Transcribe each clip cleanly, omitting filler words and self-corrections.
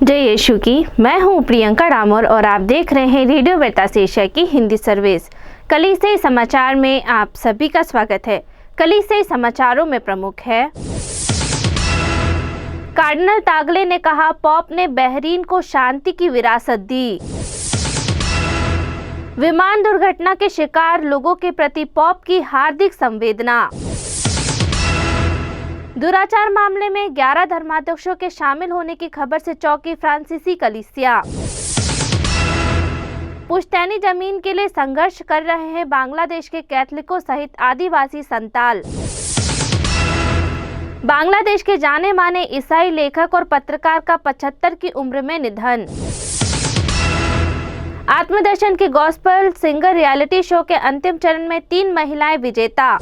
जय यीशु की। मैं हूं प्रियंका डामोर और आप देख रहे हैं रेडियो वेरितास एशिया की हिंदी सर्विस। कलीसियाई समाचार में आप सभी का स्वागत है। कलीसियाई समाचारों में प्रमुख है, कार्डिनल तागले ने कहा पॉप ने बहरीन को शांति की विरासत दी। विमान दुर्घटना के शिकार लोगों के प्रति पॉप की हार्दिक संवेदना। दुराचार मामले में 11 धर्माध्यक्षों के शामिल होने की खबर से चौंकी फ्रांसीसी कलीसिया। पुश्तैनी जमीन के लिए संघर्ष कर रहे हैं बांग्लादेश के कैथलिकों सहित आदिवासी संताल। बांग्लादेश के जाने माने ईसाई लेखक और पत्रकार का 75 की उम्र में निधन। आत्मदर्शन के गॉस्पेल सिंगर रियलिटी शो के अंतिम चरण में 3 महिलाएं विजेता।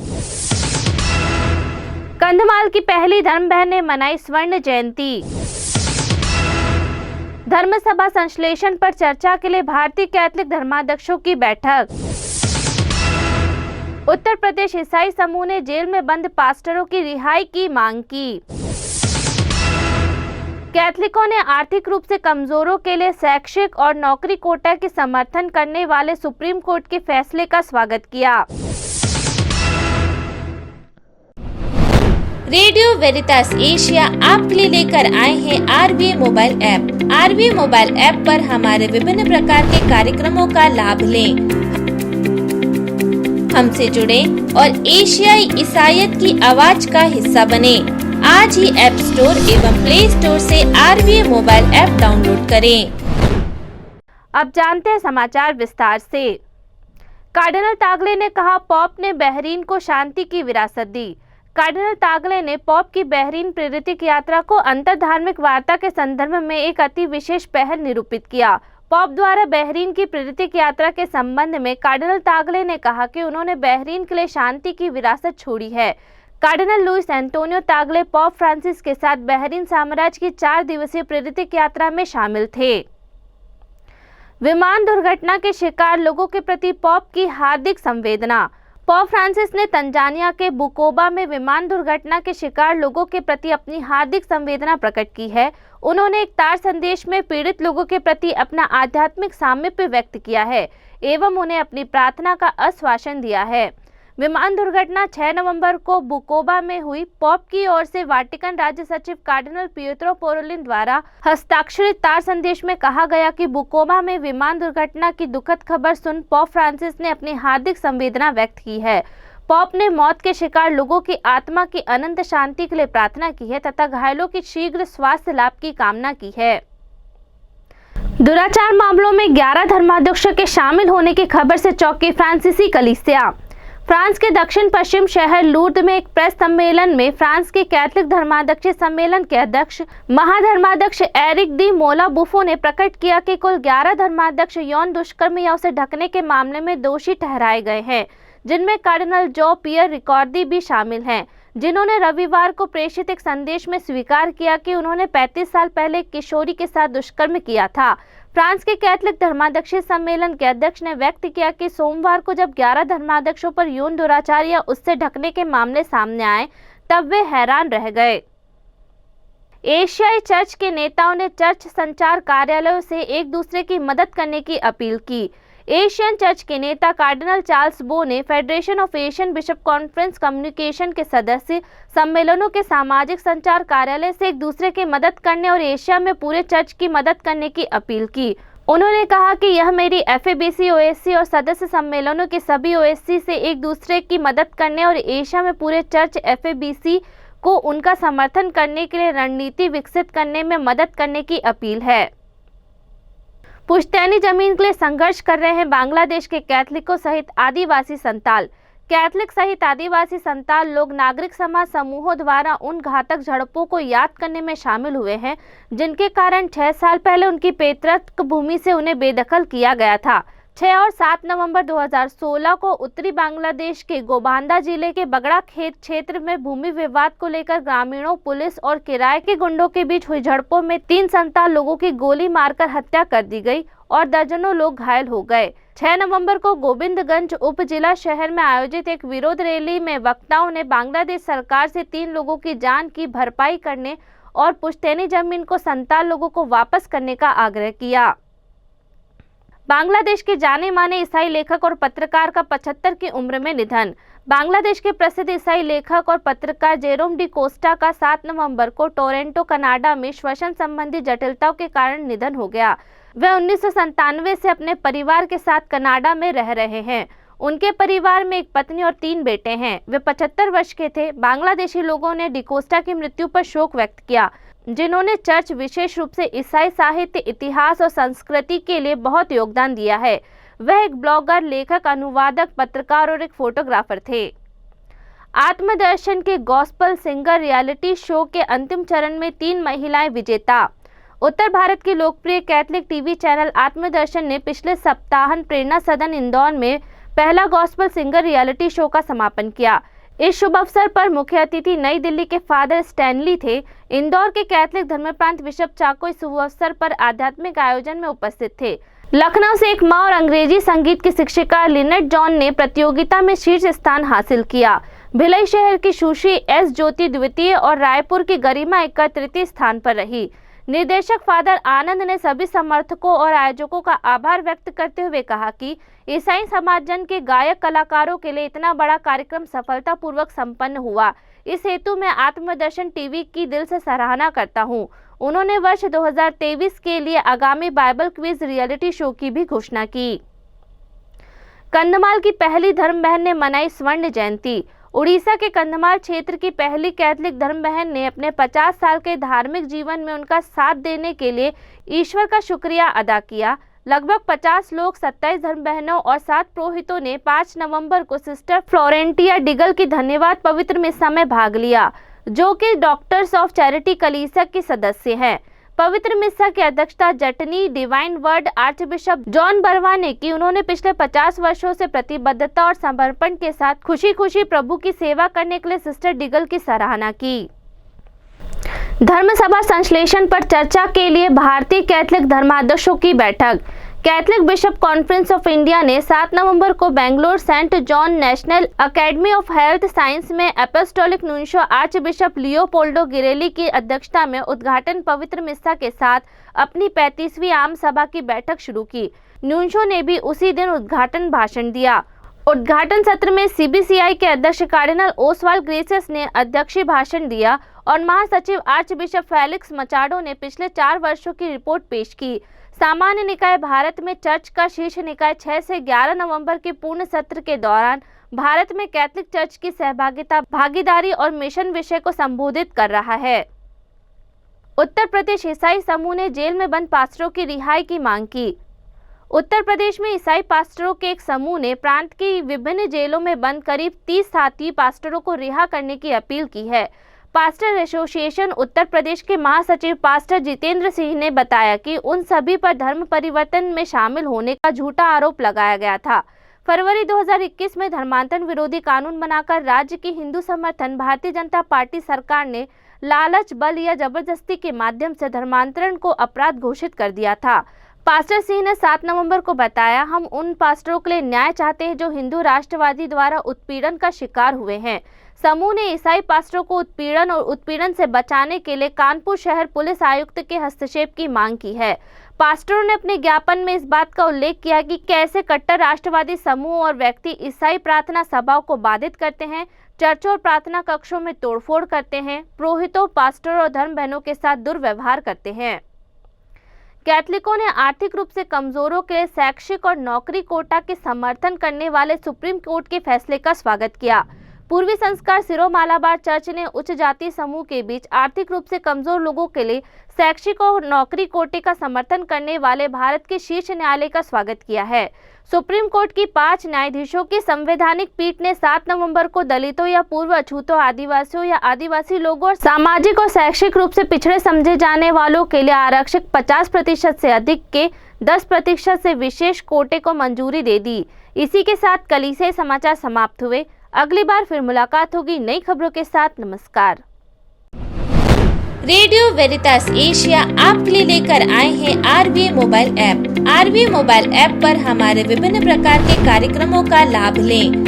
कंधमाल की पहली धर्म बहन ने मनाई स्वर्ण जयंती। धर्मसभा संश्लेषण पर चर्चा के लिए भारतीय कैथलिक धर्माध्यक्षों की बैठक। उत्तर प्रदेश ईसाई समूह ने जेल में बंद पास्टरों की रिहाई की मांग की। कैथलिकों ने आर्थिक रूप से कमजोरों के लिए शैक्षिक और नौकरी कोटा की समर्थन करने वाले सुप्रीम कोर्ट के फैसले का स्वागत किया। रेडियो वेरितास एशिया आपके लिए लेकर आए हैं RVA mobile app. RVA mobile app पर हमारे विभिन्न प्रकार के कार्यक्रमों का लाभ लें, हमसे जुड़े और एशियाई ईसाईयत की आवाज का हिस्सा बने। आज ही ऐप स्टोर एवं प्ले स्टोर से RVA मोबाइल ऐप डाउनलोड करें। अब जानते हैं समाचार विस्तार से। कार्डिनल तागले ने कहा पॉप ने बहरीन को शांति की विरासत दी। कार्डिनल तागले ने पॉप की बहरीन प्रेरित यात्रा को अंतरधार्मिक वार्ता के संदर्भ में एक अति विशेष पहल निरूपित किया। पॉप द्वारा बहरीन की प्रेरित यात्रा के संबंध में कार्डिनल तागले ने कहा कि उन्होंने बहरीन के लिए शांति की विरासत छोड़ी है। Cardinal Luis Antonio Tagle pope Francis के साथ बहरीन साम्राज्य की 4 दिवसीय प्रेरित यात्रा में शामिल थे। विमान दुर्घटना के शिकार लोगों के प्रति पॉप की हार्दिक संवेदना। पॉप फ्रांसिस ने तंजानिया के बुकोबा में विमान दुर्घटना के शिकार लोगों के प्रति अपनी हार्दिक संवेदना प्रकट की है। उन्होंने एक तार संदेश में पीड़ित लोगों के प्रति अपना आध्यात्मिक सामीप्य व्यक्त किया है एवं उन्हें अपनी प्रार्थना का आश्वासन दिया है। विमान दुर्घटना 6 नवंबर को बुकोबा में हुई। पॉप की ओर से वाटिकन राज्य सचिव कार्डिनल पिएत्रो पोरोलिन द्वारा हस्ताक्षरित तार संदेश में कहा गया कि बुकोबा में विमान दुर्घटना की दुखद खबर सुन पॉप फ्रांसिस ने अपनी हार्दिक संवेदना व्यक्त की है। पॉप ने मौत के शिकार लोगों की आत्मा की अनंत शांति के लिए प्रार्थना की है तथा घायलों की शीघ्र स्वास्थ्य लाभ की कामना की है। दुराचार मामलों में 11 धर्माध्यक्षों के शामिल होने की खबर से चौंकी फ्रांसीसी कलीसिया। फ्रांस के दक्षिण पश्चिम शहर लूर्द में एक प्रेस सम्मेलन में फ्रांस के कैथलिक धर्माध्यक्ष सम्मेलन के अध्यक्ष महाधर्माध्यक्ष एरिक डी मोला बुफो ने प्रकट किया कि कुल 11 धर्माध्यक्ष यौन दुष्कर्म या उसे ढकने के मामले में दोषी ठहराए गए हैं, जिनमें कार्डिनल जो पियर रिकॉर्दी भी शामिल हैं, जिन्होंने रविवार को प्रेषित एक संदेश में स्वीकार किया कि उन्होंने 35 साल पहले एक किशोरी के साथ दुष्कर्म किया था। फ्रांस के कैथलिक धर्माध्यक्ष सम्मेलन के अध्यक्ष ने व्यक्त किया कि सोमवार को जब 11 धर्माध्यक्षों पर यौन दुराचार या उससे ढकने के मामले सामने आए तब वे हैरान रह गए। एशियाई चर्च के नेताओं ने चर्च संचार कार्यालयों से एक दूसरे की मदद करने की अपील की। एशियन चर्च के नेता कार्डिनल चार्ल्स बो ने federation of Asian bishop conference communication के सदस्य सम्मेलनों के सामाजिक संचार कार्यालय से एक दूसरे की मदद करने और एशिया में पूरे चर्च की मदद करने की अपील की। उन्होंने कहा कि यह मेरी FABC OSC और सदस्य सम्मेलनों के सभी OSC से एक दूसरे की मदद करने और एशिया में पूरे चर्च FABC को उनका समर्थन करने के लिए रणनीति विकसित करने में मदद करने की अपील है। पुश्तैनी जमीन के लिए संघर्ष कर रहे हैं बांग्लादेश के कैथलिकों सहित आदिवासी संताल। कैथलिक सहित आदिवासी संताल लोग नागरिक समाज समूहों द्वारा उन घातक झड़पों को याद करने में शामिल हुए हैं जिनके कारण 6 साल पहले उनकी पैतृक भूमि से उन्हें बेदखल किया गया था। 6 और 7 नवंबर 2016 को उत्तरी बांग्लादेश के गोबांदा जिले के बगड़ा खेत क्षेत्र में भूमि विवाद को लेकर ग्रामीणों, पुलिस और किराए के गुंडों के बीच हुई झड़पों में 3 संताल लोगों की गोली मारकर हत्या कर दी गई और दर्जनों लोग घायल हो गए। 6 नवंबर को गोविंदगंज उप जिला शहर में आयोजित एक विरोध रैली में वक्ताओं ने बांग्लादेश सरकार से 3 लोगों की जान की भरपाई करने और पुश्तैनी जमीन को संताल लोगों को वापस करने का आग्रह किया। बांग्लादेश के जाने माने ईसाई लेखक और पत्रकार का 75 की उम्र में निधन। बांग्लादेश के प्रसिद्ध ईसाई लेखक और पत्रकार जेरोम डी कोस्टा का 7 नवंबर को टोरंटो कनाडा में श्वसन संबंधी जटिलताओं के कारण निधन हो गया। वह 1997 से अपने परिवार के साथ कनाडा में रह रहे हैं। उनके परिवार में एक पत्नी और 3 बेटे हैं। वे 75 वर्ष के थे। बांग्लादेशी लोगों ने डिकोस्टा की मृत्यु पर शोक व्यक्त किया, जिन्होंने चर्च, विशेष रूप से ईसाई साहित्य, इतिहास और संस्कृति के लिए बहुत योगदान दिया है। वह एक ब्लॉगर, लेखक, अनुवादक, पत्रकार और एक फोटोग्राफर थे। आत्मदर्शन के गॉस्पल सिंगर रियलिटी शो के अंतिम चरण में 3 महिलाएं विजेता। उत्तर भारत की लोकप्रिय कैथलिक टीवी चैनल आत्मदर्शन ने पिछले सप्ताह प्रेरणा सदन इंदौर में पहला गॉस्पल सिंगर रियलिटी शो का समापन किया। इस शुभ अवसर पर मुख्य अतिथि नई दिल्ली के फादर स्टैनली थे। इंदौर के कैथलिक धर्मप्रांत बिशप चाको इस शुभ अवसर पर आध्यात्मिक आयोजन में उपस्थित थे। लखनऊ से एक मां और अंग्रेजी संगीत की शिक्षिका लिनेट जॉन ने प्रतियोगिता में शीर्ष स्थान हासिल किया। भिलाई शहर की सुश्री एस ज्योति द्वितीय और रायपुर की गरिमा एक्का तृतीय स्थान पर रही। निर्देशक फादर आनंद ने सभी समर्थकों और आयोजकों का आभार व्यक्त करते हुए कहा कि ईसाई समाजजन के गायक कलाकारों के लिए इतना बड़ा कार्यक्रम सफलतापूर्वक संपन्न हुआ। इस हेतु मैं आत्मदर्शन टीवी की दिल से सराहना करता हूं। उन्होंने वर्ष 2023 के लिए आगामी बाइबल क्विज रियलिटी शो की भी घोषणा की। कंधमाल की पहली धर्म बहन ने मनाई स्वर्ण जयंती। उड़ीसा के कंधमाल क्षेत्र की पहली कैथलिक धर्म बहन ने अपने 50 साल के धार्मिक जीवन में उनका साथ देने के लिए ईश्वर का शुक्रिया अदा किया। लगभग 50 लोग, 27 धर्म बहनों और 7 पुरोहितों ने 5 नवंबर को सिस्टर फ्लोरेंटिया डिगल की धन्यवाद पवित्र मिस्सा में भाग लिया, जो कि डॉक्टर्स ऑफ चैरिटी कलीसिया की सदस्य हैं। पवित्र मिस्सा की अध्यक्षता Jatni divine word archbishop John Barwa ने की। उन्होंने पिछले 50 वर्षों से प्रतिबद्धता और समर्पण के साथ खुशी खुशी प्रभु की सेवा करने के लिए सिस्टर डिगल की सराहना की। धर्मसभा संश्लेषण पर चर्चा के लिए भारतीय कैथलिक धर्माध्यक्षों की बैठक। Catholic Bishop Conference of India ने 7 नवंबर को Bangalore Saint John National Academy of Health Science में Apostolic Nuncio Archbishop Leopoldo Girelli की अध्यक्षता में उद्घाटन पवित्र मिस्सा के साथ अपनी 35वीं आम सभा की बैठक शुरू की। नुंशो ने भी उसी दिन उद्घाटन भाषण दिया। उद्घाटन सत्र में सीबीसीआई के अध्यक्ष कार्डिनल ओसवाल्ड ग्रेसियस ने अध्यक्षीय भाषण दिया और महासचिव आर्च बिशप फेलिक्स मचाडो ने पिछले 4 वर्षों की रिपोर्ट पेश की। सामान्य निकाय भारत में चर्च का शीर्ष निकाय 6 से 11 नवंबर के पूर्ण सत्र के दौरान भारत में कैथलिक चर्च की सहभागिता, भागीदारी और मिशन विषय को संबोधित कर रहा है। उत्तर प्रदेश ईसाई समूह ने जेल में बंद पास्टरों की रिहाई की मांग की। उत्तर प्रदेश में ईसाई पास्टरों के एक समूह ने प्रांत की विभिन्न जेलों में बंद करीब 30 साथी पास्टरों को रिहा करने की अपील की है। पास्टर एसोसिएशन उत्तर प्रदेश के महासचिव पास्टर जितेंद्र सिंह ने बताया कि उन सभी पर धर्म परिवर्तन में शामिल होने का झूठा आरोप लगाया गया था। फरवरी 2021 में धर्मांतरण विरोधी कानून बनाकर राज्य की हिंदू समर्थन भारतीय जनता पार्टी सरकार ने लालच, बल या जबरदस्ती के माध्यम से धर्मांतरण को अपराध घोषित कर दिया था। पास्टर सिंह ने 7 नवंबर को बताया, हम उन पास्टरों के लिए न्याय चाहते हैं जो हिंदू राष्ट्रवादी द्वारा उत्पीड़न का शिकार हुए हैं। समूह ने ईसाई पास्टरों को उत्पीड़न और उत्पीड़न से बचाने के लिए कानपुर शहर पुलिस आयुक्त के हस्तक्षेप की मांग की है। पास्टरों ने अपने ज्ञापन में इस बात का उल्लेख किया कि कैसे कट्टर राष्ट्रवादी समूह और व्यक्ति ईसाई प्रार्थना सभाओं को बाधित करते हैं, चर्चों और प्रार्थना कक्षों में तोड़फोड़ करते हैं, पुरोहितों, पास्टरों और धर्म बहनों के साथ दुर्व्यवहार करते हैं। कैथलिकों ने आर्थिक रूप से कमजोरों के लिए शैक्षिक और नौकरी कोटा के समर्थन करने वाले सुप्रीम कोर्ट के फैसले का स्वागत किया। पूर्वी संस्कार सिरो मालाबार चर्च ने उच्च जाति समूह के बीच आर्थिक रूप से कमजोर लोगों के लिए शैक्षिक और नौकरी कोटे का समर्थन करने वाले भारत के शीर्ष न्यायालय का स्वागत किया है। सुप्रीम कोर्ट की 5 न्यायाधीशों की संवैधानिक पीठ ने 7 नवंबर को दलितों या पूर्व अछूतों, आदिवासियों या आदिवासी लोगों और सामाजिक और शैक्षिक रूप से पिछड़े समझे जाने वालों के लिए आरक्षित 50% से अधिक के 10% से विशेष कोटे को मंजूरी दे दी। इसी के साथ कलीसियाई समाचार समाप्त हुए। अगली बार फिर मुलाकात होगी नई खबरों के साथ। नमस्कार। रेडियो वेरितास एशिया आपके लिए लेकर आए हैं RBA mobile app. RBA mobile app पर हमारे विभिन्न प्रकार के कार्यक्रमों का लाभ लें।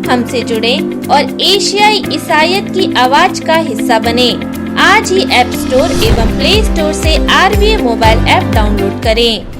हमसे जुड़ें और एशियाई ईसाईयत की आवाज का हिस्सा बने। आज ही ऐप स्टोर एवं प्ले स्टोर से RVA मोबाइल ऐप डाउनलोड करें।